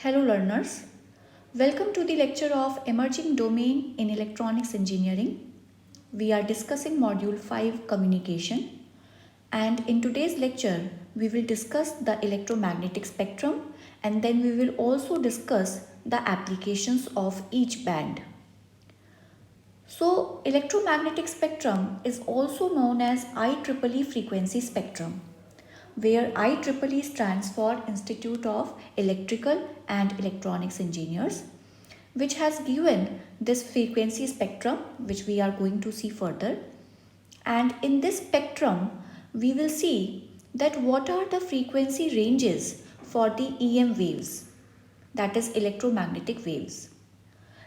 Hello learners, welcome to the lecture of Emerging Domain in Electronics Engineering. We are discussing module 5 communication, and in today's lecture we will discuss the electromagnetic spectrum and then we will also discuss the applications of each band. So electromagnetic spectrum is also known as IEEE frequency spectrum, where IEEE stands for Institute of Electrical and Electronics Engineers, which has given this frequency spectrum, which we are going to see further. And in this spectrum, we will see that what are the frequency ranges for the EM waves, that is electromagnetic waves.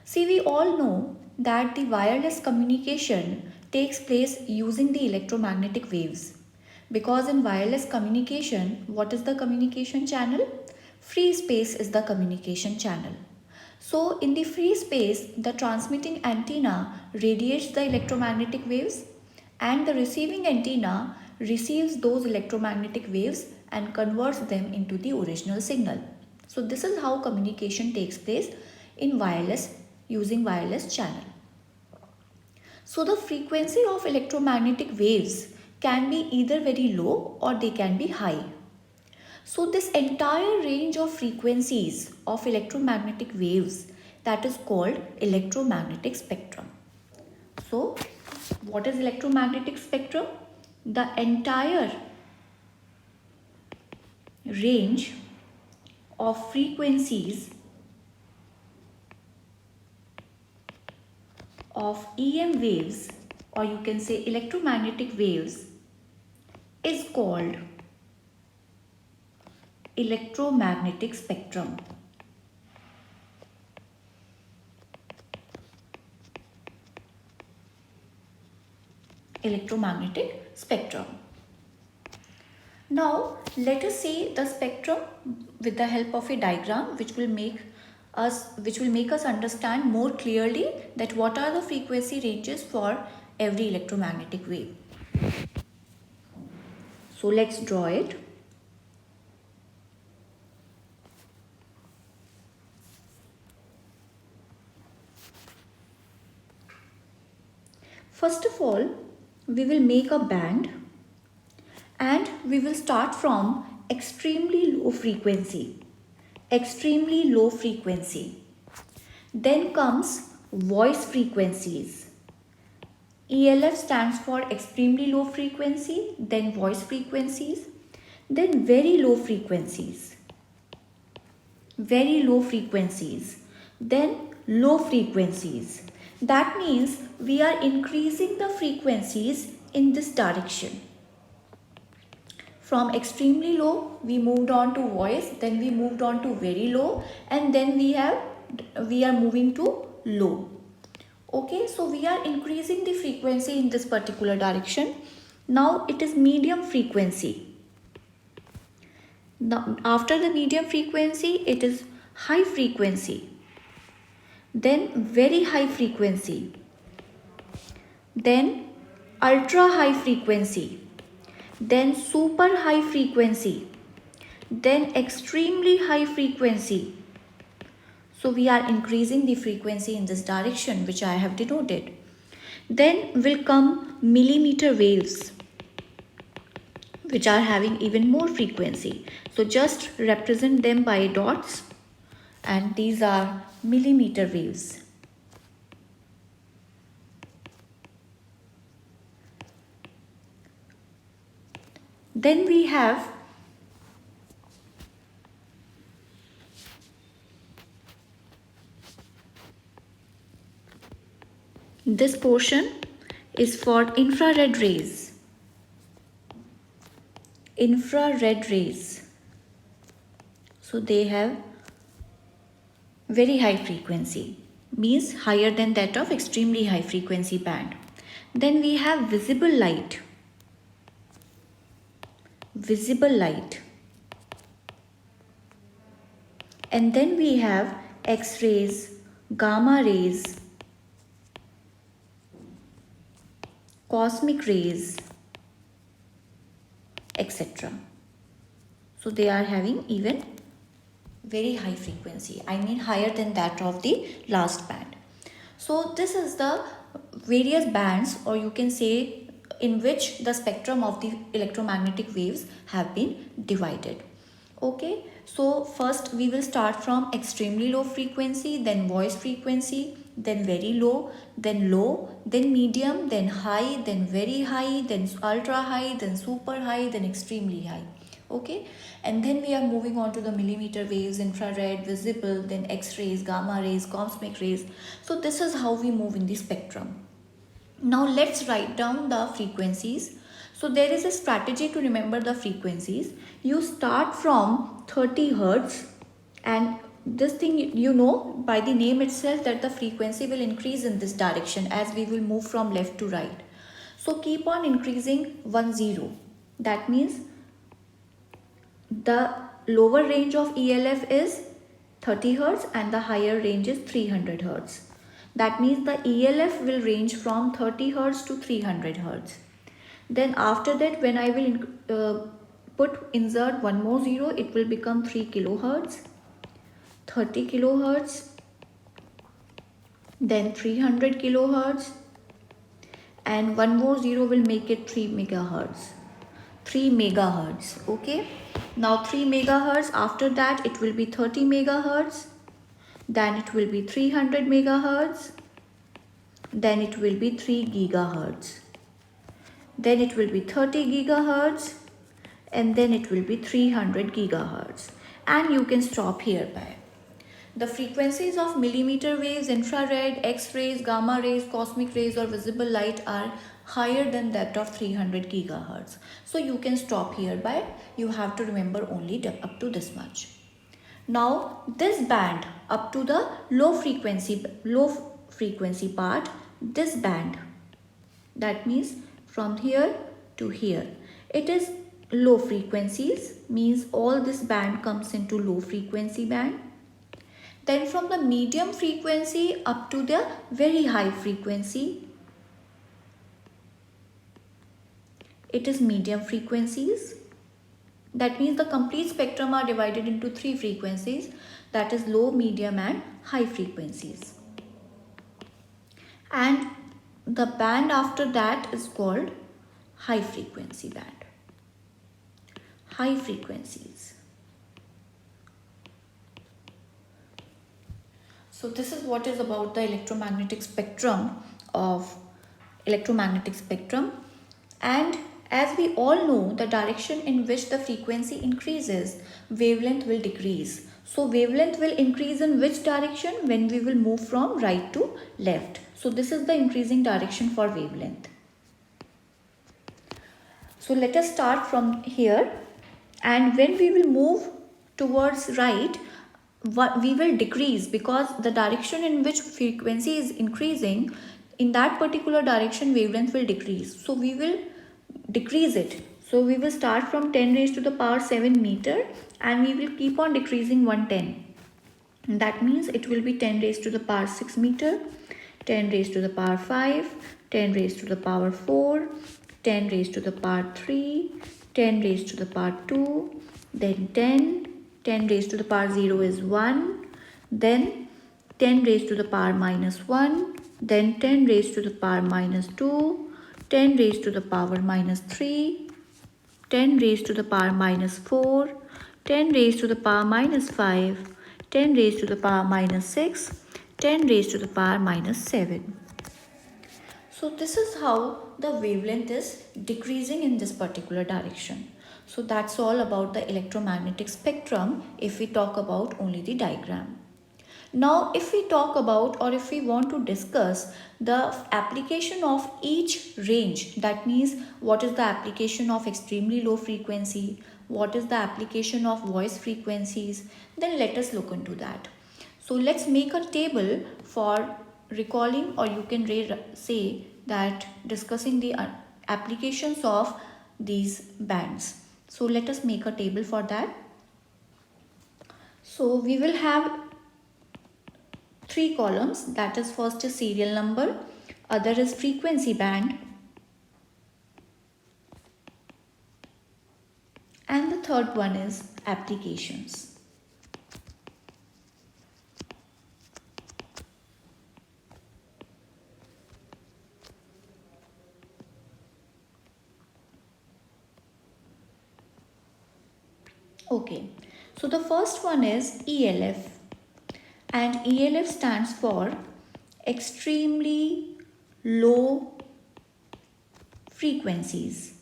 See, we all know that the wireless communication takes place using the electromagnetic waves. Because in wireless communication, what is the communication channel? Free space is the communication channel. So in the free space, the transmitting antenna radiates the electromagnetic waves and the receiving antenna receives those electromagnetic waves and converts them into the original signal. So this is how communication takes place in wireless using wireless channel. So the frequency of electromagnetic waves can be either very low or they can be high. So this entire range of frequencies of electromagnetic waves, that is called electromagnetic spectrum. So what is electromagnetic spectrum? The entire range of frequencies of EM waves, or you can say electromagnetic waves, is called electromagnetic spectrum. Electromagnetic spectrum. Now let us see the spectrum with the help of a diagram which will make us understand more clearly that what are the frequency ranges for every electromagnetic wave. So let's draw it. First of all, we will make a band and we will start from extremely low frequency. Extremely low frequency. Then comes voice frequencies. ELF stands for extremely low frequency, then voice frequencies, then very low frequencies. Very low frequencies, then low frequencies. That means we are increasing the frequencies in this direction. From extremely low, we moved on to voice, then we moved on to very low, and then we are moving to low. Okay, so we are increasing the frequency in this particular direction. Now it is medium frequency. Now after the medium frequency, it is high frequency. Then very high frequency. Then ultra high frequency. Then super high frequency, then extremely high frequency. So we are increasing the frequency in this direction which I have denoted. Then will come millimeter waves which are having even more frequency. So just represent them by dots, and these are millimeter waves. Then we have this portion is for infrared rays. Infrared rays. So they have very high frequency, means higher than that of extremely high frequency band. Then we have visible light. Visible light. And then we have X-rays, gamma rays, cosmic rays, etc. So they are having even very high frequency, I mean higher than that of the last band. So this is the various bands, or you can say, in which the spectrum of the electromagnetic waves have been divided. Okay, so first we will start from extremely low frequency, then voice frequency, then very low, then medium, then high, then very high, then ultra high, then super high, then extremely high. Okay, and then we are moving on to the millimeter waves, infrared, visible, then x-rays, gamma rays, cosmic rays. So this is how we move in the spectrum. Now let's write down the frequencies. So there is a strategy to remember the frequencies. You start from 30 hertz, and this thing, you know by the name itself that the frequency will increase in this direction as we will move from left to right. So keep on increasing 10. That means the lower range of ELF is 30 Hz and the higher range is 300 Hz. That means the ELF will range from 30 Hz to 300 Hz. Then after that, when I will insert one more zero, it will become 3 kilohertz, 30 kilohertz, then 300 kilohertz, and one more zero will make it 3 megahertz. 3 megahertz. Okay, now 3 megahertz, after that it will be 30 megahertz, then it will be 300 megahertz, then it will be 3 gigahertz, then it will be 30 gigahertz, and then it will be 300 gigahertz, and you can stop hereby. The frequencies of millimeter waves, infrared, X-rays, gamma rays, cosmic rays or visible light are higher than that of 300 gigahertz. So you can stop hereby. You have to remember only up to this much. Now this band up to the low frequency part, this band, that means from here to here, it is low frequencies, means all this band comes into low frequency band. Then from the medium frequency up to the very high frequency, it is medium frequencies. That means the complete spectrum are divided into 3 frequencies, that is low, medium and high frequencies. And the band after that is called high frequency band. High frequencies. So this is what is about the electromagnetic spectrum. And as we all know, the direction in which the frequency increases, wavelength will decrease. So wavelength will increase in which direction? When we will move from right to left. So this is the increasing direction for wavelength. So let us start from here, and when we will move towards right, we will decrease, because the direction in which frequency is increasing, in that particular direction wavelength will decrease. So we will decrease it. So we will start from 10 raised to the power 7 meter, and we will keep on decreasing 110. That means it will be 10 raised to the power 6 meter, 10 raised to the power 5, 10 raised to the power 4, 10 raised to the power 3, 10 raised to the power 2, then 10 raised to the power 0 is 1, then 10 raised to the power minus 1, then 10 raised to the power minus 2, 10 raised to the power minus 3, 10 raised to the power minus 4, 10 raised to the power minus 5, 10 raised to the power minus 6, 10 raised to the power minus 7. So this is how the wavelength is decreasing in this particular direction. So that's all about the electromagnetic spectrum if we talk about only the diagram. Now if we talk about, or if we want to discuss the application of each range, that means what is the application of extremely low frequency, what is the application of voice frequencies, then let us look into that. So let's make a table for recalling, or you can say that discussing the applications of these bands. So let us make a table for that. So we will have 3 columns, that is, first is serial number, other is frequency band, and the third one is applications. Okay, so the first one is ELF, and ELF stands for extremely low frequencies.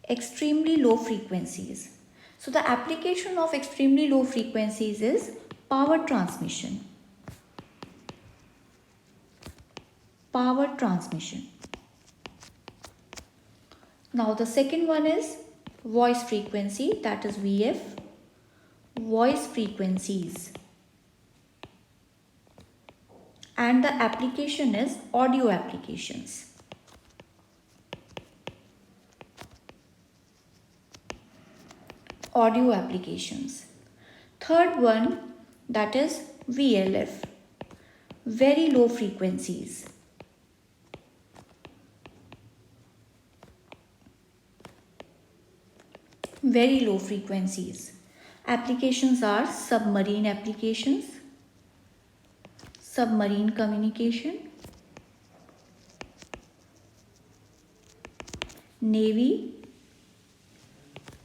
Extremely low frequencies. So the application of extremely low frequencies is power transmission. Power transmission. Now the second one is voice frequency, that is VF. Voice frequencies. And the application is audio applications. Audio applications. Third one, that is VLF. Very low frequencies. Very low frequencies. Applications are submarine applications, submarine communication, Navy,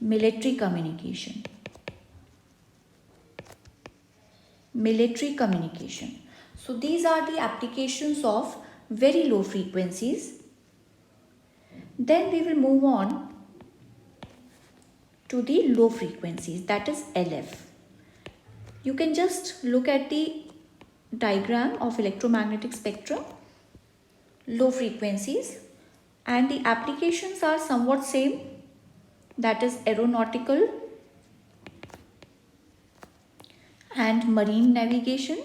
military communication. Military communication. So these are the applications of very low frequencies. Then we will move on to the low frequencies, that is LF. You can just look at the diagram of electromagnetic spectrum, low frequencies, and the applications are somewhat same, that is aeronautical and marine navigation,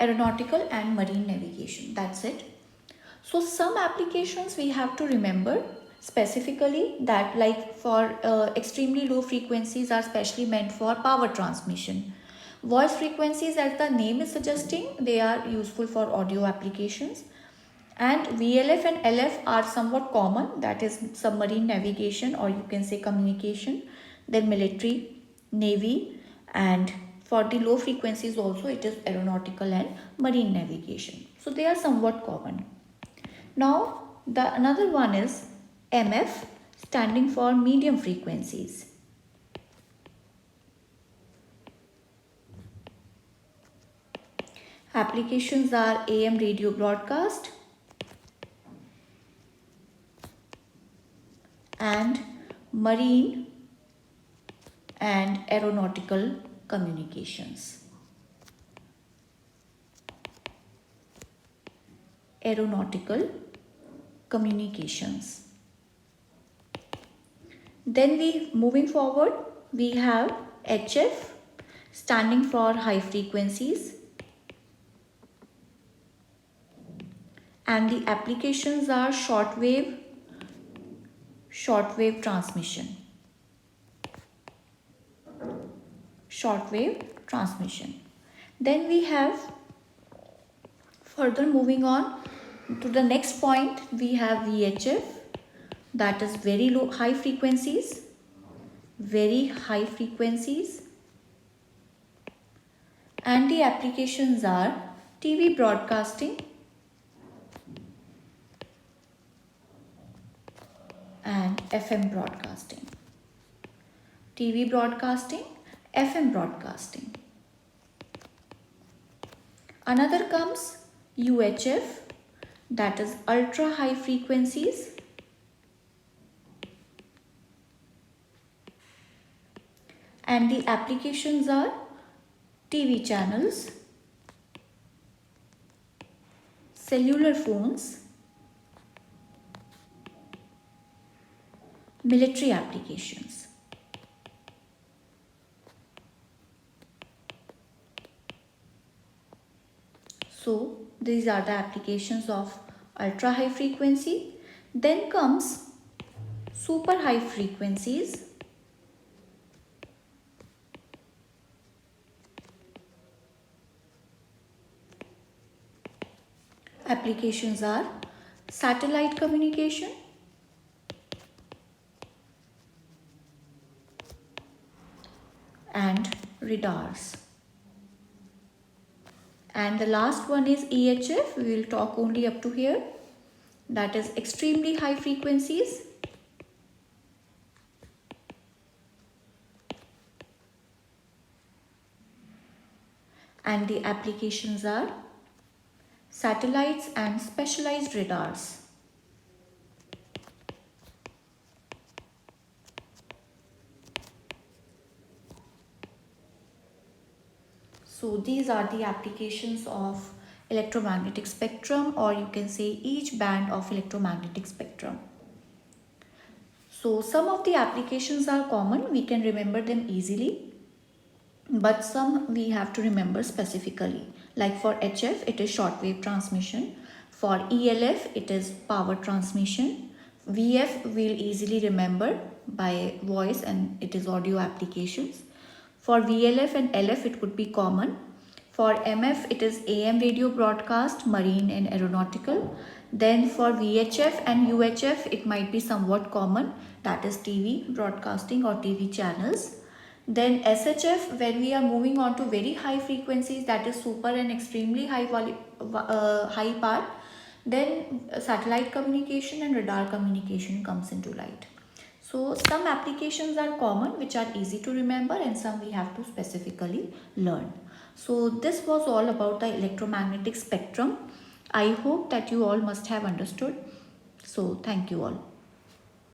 aeronautical and marine navigation, that's it. So some applications we have to remember specifically, that like for extremely low frequencies are specially meant for power transmission. Voice frequencies, as the name is suggesting, they are useful for audio applications. And VLF and LF are somewhat common, that is submarine navigation, or you can say communication, then military, navy, and for the low frequencies also it is aeronautical and marine navigation. So they are somewhat common. Now the another one is MF, standing for medium frequencies. Applications are AM radio broadcast and marine and aeronautical communications. Aeronautical communications. Then moving forward, we have HF, standing for high frequencies, and the applications are shortwave transmission. Shortwave transmission. Then we have, further moving on to the next point, we have VHF, that is very low high frequencies, very high frequencies, and the applications are TV broadcasting and FM broadcasting. TV broadcasting, FM broadcasting. Another comes UHF, that is ultra high frequencies, and the applications are TV channels, cellular phones, military applications. So these are the applications of ultra high frequency. Then comes super high frequencies. Applications are satellite communication, and radars. And the last one is EHF. We will talk only up to here. That is extremely high frequencies. And the applications are satellites and specialized radars. So these are the applications of electromagnetic spectrum, or you can say each band of electromagnetic spectrum. So some of the applications are common, we can remember them easily, but some we have to remember specifically. Like for HF, it is shortwave transmission. For ELF, it is power transmission. VF we'll easily remember by voice, and it is audio applications. For VLF and LF, it could be common. For MF, it is AM radio broadcast, marine and aeronautical. Then for VHF and UHF, it might be somewhat common, that is TV broadcasting or TV channels. Then SHF, when we are moving on to very high frequencies, that is super and extremely high power, then satellite communication and radar communication comes into light. So some applications are common which are easy to remember, and some we have to specifically learn. So this was all about the electromagnetic spectrum. I hope that you all must have understood. So thank you all.